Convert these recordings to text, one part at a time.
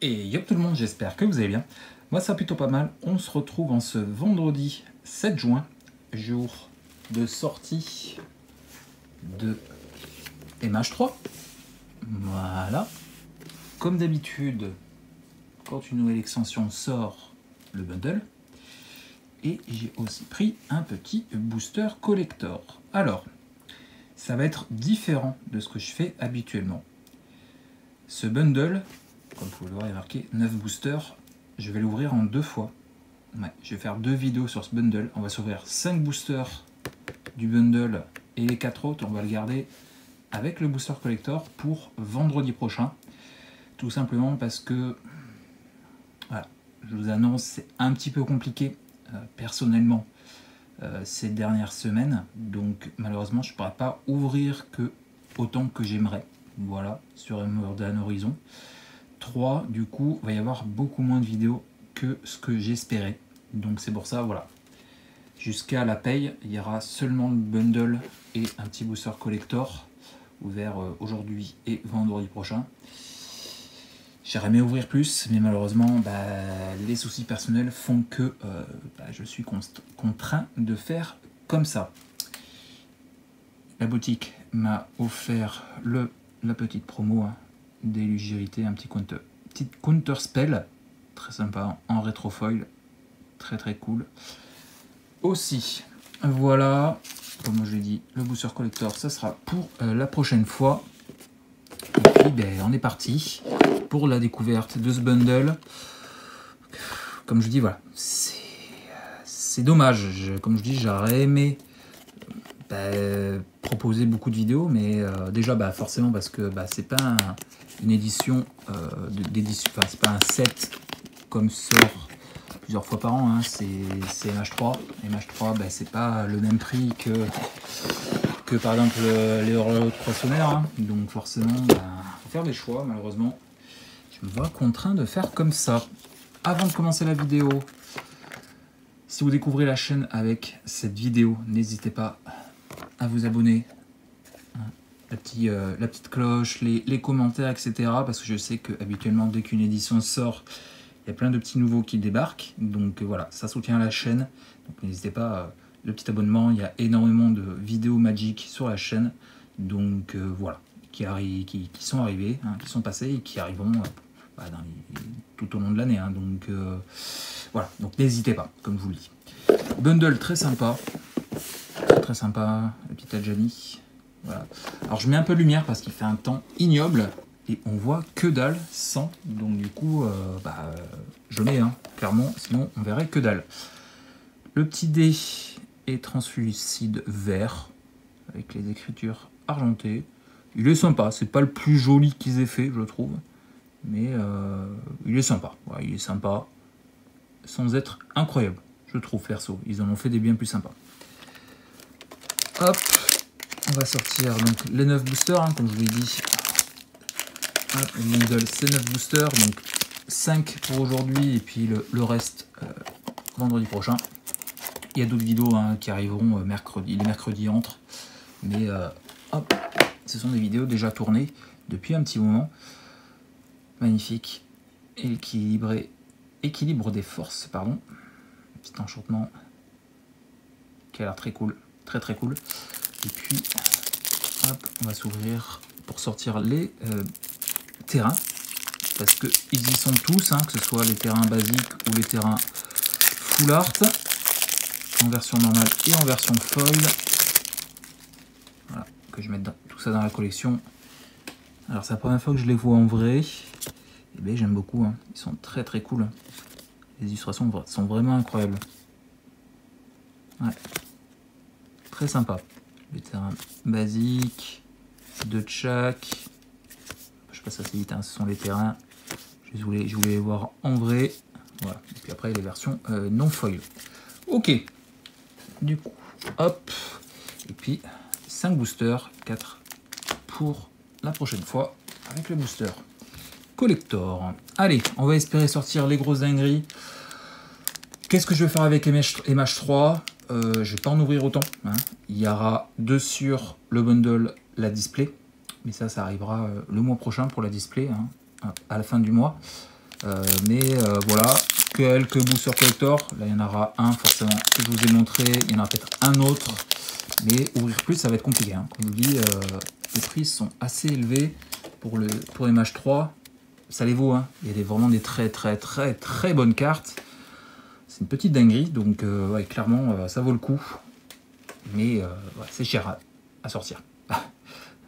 Et yop tout le monde, j'espère que vous allez bien. Moi ça va plutôt pas mal. On se retrouve en ce vendredi 7 juin, jour de sortie de MH3. Voilà. Comme d'habitude, quand une nouvelle extension sort, le bundle. Et j'ai aussi pris un petit booster collector. Alors, ça va être différent de ce que je fais habituellement. Ce bundle, comme vous pouvez le voir, il est marqué 9 boosters. Je vais l'ouvrir en 2 fois. Ouais, je vais faire 2 vidéos sur ce bundle. On va s'ouvrir 5 boosters du bundle et les 4 autres, on va le garder avec le booster collector pour vendredi prochain. Tout simplement parce que, voilà, je vous annonce, c'est un petit peu compliqué personnellement ces dernières semaines. Donc malheureusement, je ne pourrai pas ouvrir que autant que j'aimerais. Voilà, sur un horizon. 3, du coup, il va y avoir beaucoup moins de vidéos que ce que j'espérais. Donc c'est pour ça, voilà. Jusqu'à la paye, il y aura seulement le bundle et un petit booster collector ouvert aujourd'hui et vendredi prochain. J'aimerais aimé ouvrir plus, mais malheureusement, les soucis personnels font que je suis contraint de faire comme ça. La boutique m'a offert la petite promo d'Elugibilité, un petit counter spell, très sympa, en rétrofoil, très cool. Aussi, voilà, comme je l'ai dit, le booster collector, ça sera pour la prochaine fois. Et puis, on est parti pour la découverte de ce bundle. Comme je dis, voilà, c'est dommage. Comme je dis, j'aurais aimé proposer beaucoup de vidéos, mais déjà, forcément, parce que c'est pas une édition c'est pas un set comme sort plusieurs fois par an, c'est MH3. MH3, c'est pas le même prix que par exemple les Orléans Croissonnaires, donc forcément, faut faire des choix. Malheureusement, je me vois contraint de faire comme ça. Avant de commencer la vidéo, si vous découvrez la chaîne avec cette vidéo, n'hésitez pas à vous abonner, la petite cloche, les commentaires, etc. Parce que je sais que habituellement, dès qu'une édition sort, il y a plein de petits nouveaux qui débarquent. Donc voilà, ça soutient la chaîne. Donc n'hésitez pas, le petit abonnement, il y a énormément de vidéos Magic sur la chaîne. Donc voilà, qui sont arrivés, qui sont passés et qui arriveront tout au long de l'année. Donc voilà, donc n'hésitez pas, comme je vous le dis. Bundle très sympa. Très sympa, le petit Adjani. Voilà. Alors je mets un peu de lumière parce qu'il fait un temps ignoble et on voit que dalle sans. Donc du coup, je mets clairement, sinon on verrait que dalle. Le petit dé est translucide vert avec les écritures argentées. Il est sympa, c'est pas le plus joli qu'ils aient fait, je trouve, mais il est sympa. Ouais, il est sympa sans être incroyable, je trouve perso. Ils en ont fait des bien plus sympas. Hop, on va sortir donc les 9 boosters, comme je vous l'ai dit. Le bundle, c'est 9 boosters, donc 5 pour aujourd'hui et puis le reste vendredi prochain. Il y a d'autres vidéos qui arriveront mercredi, les mercredis entre. Mais hop, ce sont des vidéos déjà tournées depuis un petit moment. Magnifique. Équilibre des forces, pardon. Petit enchantement qui a l'air très cool. Très cool. Et puis, hop, on va s'ouvrir pour sortir les terrains. Parce qu'ils y sont tous, que ce soit les terrains basiques ou les terrains full art. En version normale et en version foil. Voilà, que je mette tout ça dans la collection. Alors c'est la première fois que je les vois en vrai. Et j'aime beaucoup, ils sont très cool. Les illustrations sont vraiment incroyables. Ouais. Très sympa. Les terrains basiques, de chaque. Je passe assez vite, ce sont les terrains. Je voulais les voir en vrai. Voilà. Et puis après les versions non foil. Ok. Du coup, hop. Et puis 5 boosters, 4 pour la prochaine fois avec le booster collector. Allez, on va espérer sortir les grosses dingueries. Qu'est-ce que je vais faire avec MH3 ? Je vais pas en ouvrir autant. Il y aura 2 sur le bundle, la display. Mais ça arrivera le mois prochain pour la display, à la fin du mois. Voilà, quelques boosters collector. Là, il y en aura un forcément que je vous ai montré. Il y en aura peut-être un autre. Mais ouvrir plus, ça va être compliqué. Hein. Comme je vous dis, les prix sont assez élevés pour les matchs 3. Ça les vaut. Hein. Il y a vraiment des très bonnes cartes. C'est une petite dinguerie. Donc, ouais, clairement, ça vaut le coup. Mais ouais, c'est cher à sortir.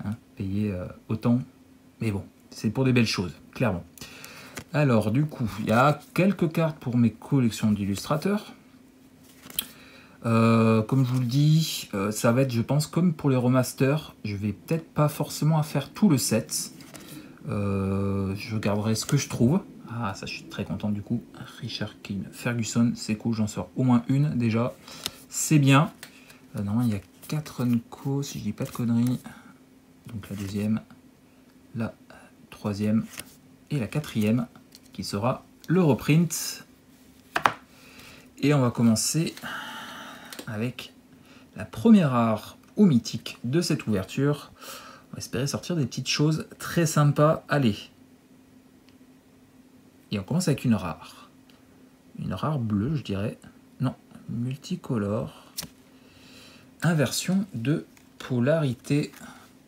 Hein, payer autant. Mais bon, c'est pour des belles choses, clairement. Alors, du coup, il y a quelques cartes pour mes collections d'illustrateurs. Comme je vous le dis, ça va être, je pense, comme pour les remasters. Je vais peut-être pas forcément à faire tout le set. Je regarderai ce que je trouve. Ah, ça, je suis très content du coup. Richard Keane Ferguson, c'est cool, j'en sors au moins une déjà. C'est bien. Normalement, il y a 4 Unco, si je dis pas de conneries. Donc la deuxième, la troisième et la quatrième, qui sera le reprint. Et on va commencer avec la première rare ou mythique de cette ouverture. On va espérer sortir des petites choses très sympas. Allez. Et on commence avec une rare. Une rare bleue, je dirais. Non, multicolore. Inversion de polarité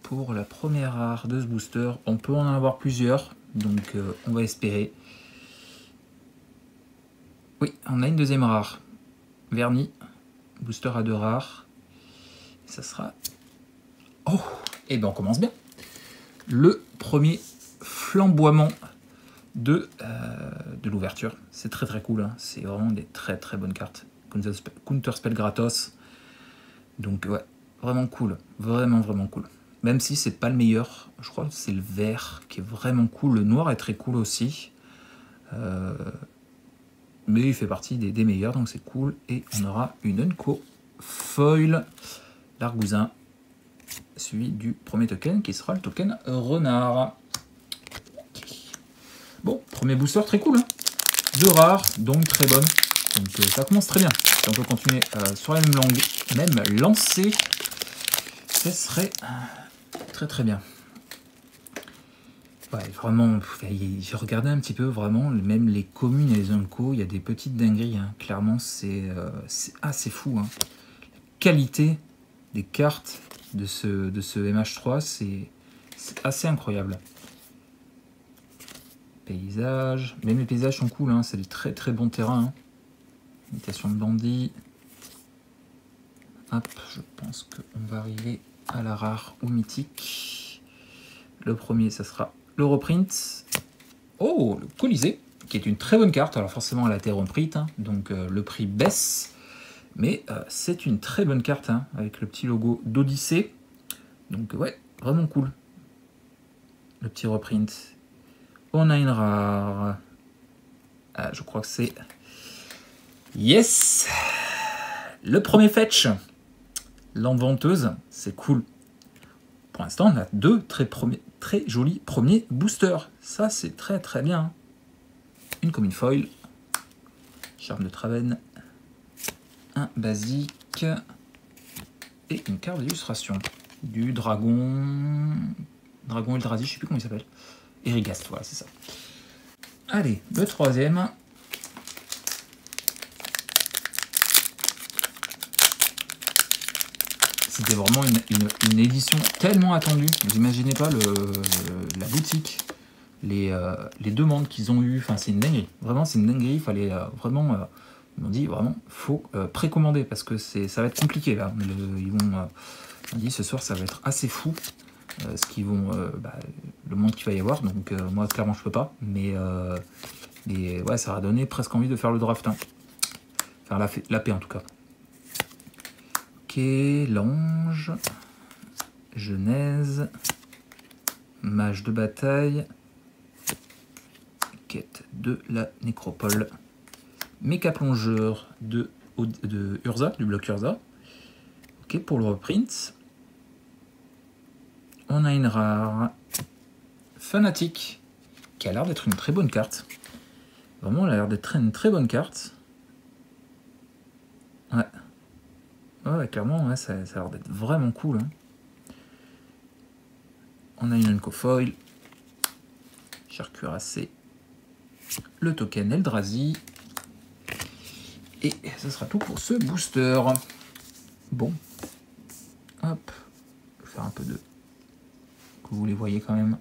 pour la première rare de ce booster. On peut en avoir plusieurs, donc on va espérer. Oui, on a une deuxième rare. Vernis. Booster à 2 rares. Ça sera... Oh, et bien on commence bien. Le premier flamboiement de l'ouverture. C'est très cool. Hein. C'est vraiment des très bonnes cartes. Counterspell gratos. Donc ouais, vraiment cool. Vraiment cool. Même si c'est pas le meilleur. Je crois que c'est le vert qui est vraiment cool. Le noir est très cool aussi. Mais il fait partie des meilleurs, donc c'est cool. Et on aura une Unco foil l'argousin, suivi du premier token qui sera le token renard. Bon, premier booster très cool. Hein. 2 rares, donc très bonne. Donc ça commence très bien. Si on peut continuer sur la même lancée, ce serait très bien. Ouais, vraiment, j'ai regardé un petit peu, vraiment, même les communes et les Unco, il y a des petites dingueries. Hein. Clairement, c'est assez fou. Hein. La qualité des cartes de ce MH3, c'est assez incroyable. Paysage, même les paysages sont cool, hein. C'est des très bons terrains. Hein. Imitation de bandit. Hop, je pense qu'on va arriver à la rare ou mythique. Le premier, ça sera le reprint. Oh, le Colisée, qui est une très bonne carte. Alors forcément, elle a été reprint, hein, donc le prix baisse. Mais c'est une très bonne carte, hein, avec le petit logo d'Odyssée. Donc ouais, vraiment cool. Le petit reprint. On a une rare. Ah, je crois que c'est... Yes! Le premier fetch. L'enventeuse, c'est cool. Pour l'instant, on a 2 très jolis premiers boosters. Ça, c'est très bien. Une commune foil. Charme de Traven. Un basique. Et une carte d'illustration. Du dragon... Dragon Eldrazi, je sais plus comment il s'appelle. Erigast, voilà, c'est ça. Allez, le troisième. C'était vraiment une édition tellement attendue. Vous imaginez pas la boutique, les demandes qu'ils ont eues. Enfin, c'est une dinguerie. Vraiment, c'est une dinguerie. Il fallait vraiment... ils m'ont dit, vraiment, faut précommander parce que ça va être compliqué, là. Ils m'ont dit, ce soir, ça va être assez fou. Le monde qu'il va y avoir. Donc, moi, clairement, je peux pas. Mais ouais, ça va donner presque envie de faire le draft. Hein. Faire la paix, en tout cas. Ok, l'ange, Genèse, mage de bataille, quête de la nécropole, méca plongeur de Urza, du bloc Urza. Ok, pour le reprint, on a une rare, fanatique, qui a l'air d'être une très bonne carte. Vraiment, elle a l'air d'être une très bonne carte. Ouais. Ouais, clairement, ouais, ça a l'air d'être vraiment cool. Hein. On a une Unco foil, char cuirassé, le token Eldrazi. Et ce sera tout pour ce booster. Bon. Hop. Je vais faire un peu de... que vous les voyez quand même.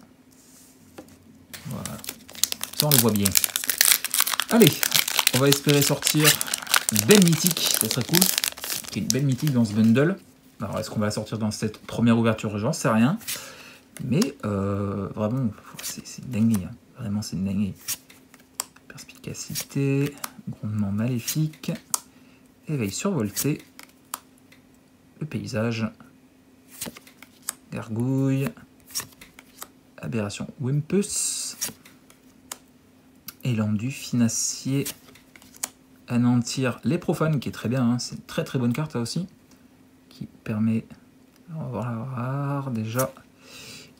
Voilà. Ça, on les voit bien. Allez, on va espérer sortir une belle mythique. Ça serait cool. Qu'il y ait une belle mythique dans ce bundle. Alors, est-ce qu'on va la sortir dans cette première ouverture? J'en sais rien. Mais vraiment, c'est une dinguerie. Hein. Vraiment, c'est une dinguerie. Perspicacité, grondement maléfique, éveil survolté, le paysage, gargouille, aberration Wimpus, élan du financier, anéantir les profanes, qui est très bien, hein. C'est une très très bonne carte là aussi, qui permet, on va voir la rare déjà,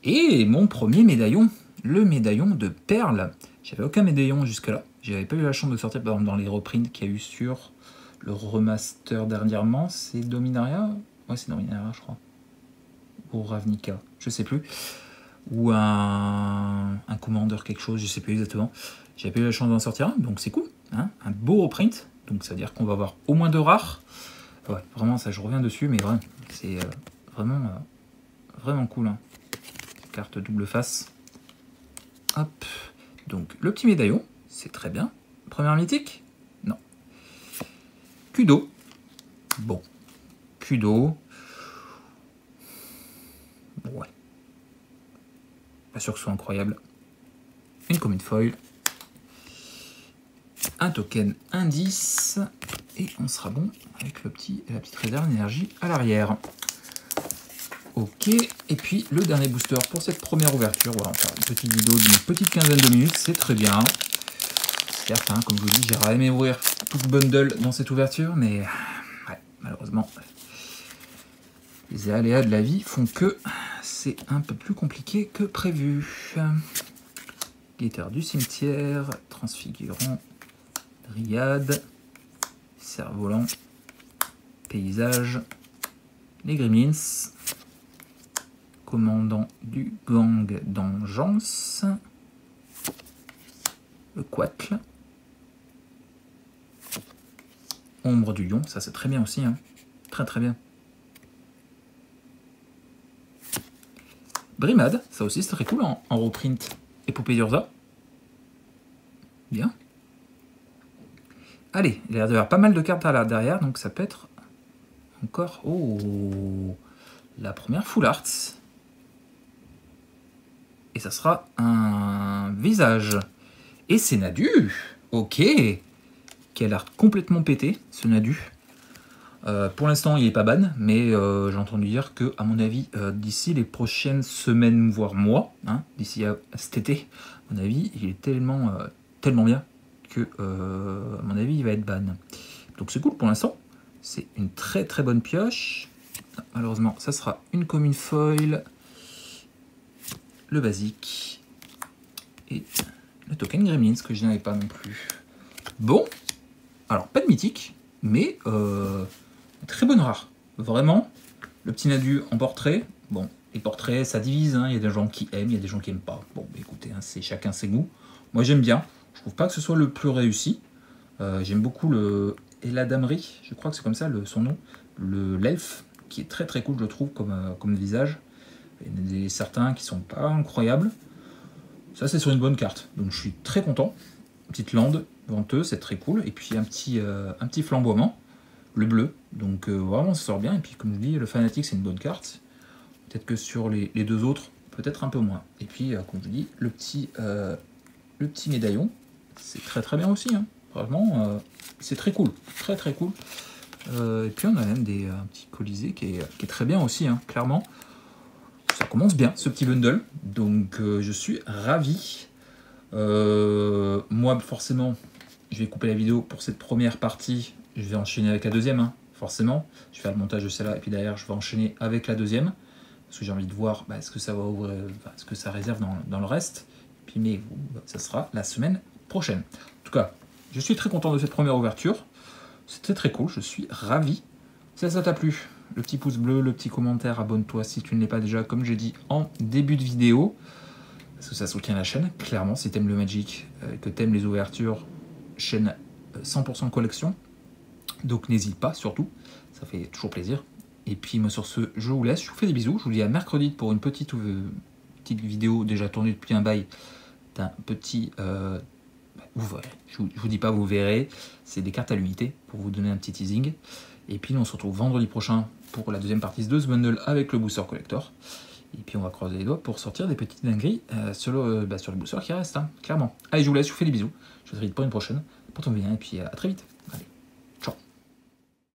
et mon premier médaillon, le médaillon de perles. J'avais aucun médaillon jusque-là. J'avais pas eu la chance de sortir, par exemple, dans les reprints qu'il y a eu sur le remaster dernièrement. C'est Dominaria? Ouais, c'est Dominaria, je crois. Ou Ravnica, je sais plus. Ou un Commander quelque chose, je sais plus exactement. J'avais pas eu la chance d'en sortir un, donc c'est cool. Hein, un beau reprint. Donc ça veut dire qu'on va avoir au moins 2 rares. Ouais, vraiment, ça, je reviens dessus, mais vraiment, c'est vraiment cool. Hein. Carte double face. Hop. Donc, le petit médaillon, c'est très bien. Première mythique? Non. Kudo. Bon. Kudo. Ouais. Pas sûr que ce soit incroyable. Une commune foil. Un token indice. Et on sera bon avec la petite réserve d'énergie à l'arrière. Ok, et puis le dernier booster pour cette première ouverture. Voilà, on va faire une petite vidéo d'une petite quinzaine de minutes, c'est très bien. Certes, hein, comme je vous dis, j'aurais aimé ouvrir tout le bundle dans cette ouverture, mais ouais, malheureusement, les aléas de la vie font que c'est un peu plus compliqué que prévu. Guetteur du cimetière, transfigurant, dryade, cerf-volant, paysage, les gremlins. Commandant du gang d'Engeance, le Quattle, ombre du lion, ça c'est très bien aussi, hein. Très très bien. Brimade, ça aussi c'est très cool en reprint. Épopée d'Urza, bien. Allez, il y a l'air d'y avoir pas mal de cartes à là derrière, donc ça peut être encore... Oh, la première Full Art. Et ça sera un visage. Et c'est Nadu. Ok. Qui a l'air complètement pété, ce Nadu. Pour l'instant, il n'est pas ban, mais j'ai entendu dire que, à mon avis, d'ici les prochaines semaines, voire mois, hein, d'ici à cet été, à mon avis, il est tellement bien que, à mon avis, il va être ban. Donc c'est cool pour l'instant. C'est une très très bonne pioche. Malheureusement, ça sera une commune foil. Le basique et le token Gremlins que je n'avais pas non plus. Bon, alors pas de mythique, mais très bonne rare. Vraiment, le petit Nadu en portrait. Bon, les portraits ça divise, hein. Il y a des gens qui aiment, il y a des gens qui n'aiment pas. Bon, bah, écoutez, hein, c'est chacun ses goûts. Moi j'aime bien, je trouve pas que ce soit le plus réussi. J'aime beaucoup le Eladamri, je crois que c'est comme ça son nom, l'elfe, qui est très très cool je trouve comme visage. Il y en a certains qui sont pas incroyables. Ça, c'est sur une bonne carte. Donc, je suis très content. Petite lande venteuse, c'est très cool. Et puis, un petit flamboiement. Le bleu. Donc, vraiment, ça sort bien. Et puis, comme je dis, le fanatique, c'est une bonne carte. Peut-être que sur les deux autres, peut-être un peu moins. Et puis, comme je dis, le petit médaillon, c'est très très bien aussi. Hein. Vraiment, c'est très cool. Très très cool. Et puis, on a même un petit colisée qui est très bien aussi, hein, clairement. Ça commence bien, ce petit bundle, donc je suis ravi. Moi, forcément, je vais couper la vidéo pour cette première partie. Je vais enchaîner avec la deuxième, hein, forcément. Je vais faire le montage de celle-là, et puis derrière, je vais enchaîner avec la deuxième. Parce que j'ai envie de voir ce que ça va ouvrir, ce que ça réserve dans le reste. Puis, mais ça sera la semaine prochaine. En tout cas, je suis très content de cette première ouverture. C'était très cool, je suis ravi. Si ça t'a plu, le petit pouce bleu, le petit commentaire, abonne-toi si tu ne l'es pas déjà, comme j'ai dit en début de vidéo. parce que ça soutient la chaîne, clairement. Si t'aimes le Magic, que t'aimes les ouvertures, chaîne 100% collection. Donc n'hésite pas, surtout, ça fait toujours plaisir. Et puis moi sur ce, je vous laisse, je vous fais des bisous, je vous dis à mercredi pour une petite vidéo déjà tournée depuis un bail, d'un petit... vous verrez, je vous dis pas, vous verrez, c'est des cartes à l'unité pour vous donner un petit teasing. Et puis nous on se retrouve vendredi prochain pour la deuxième partie de ce bundle avec le booster collector. Et puis on va croiser les doigts pour sortir des petites dingueries sur le booster qui reste, hein, clairement. Allez, je vous laisse, je vous fais des bisous, je vous dis pour une prochaine, portez-vous bien et puis à très vite.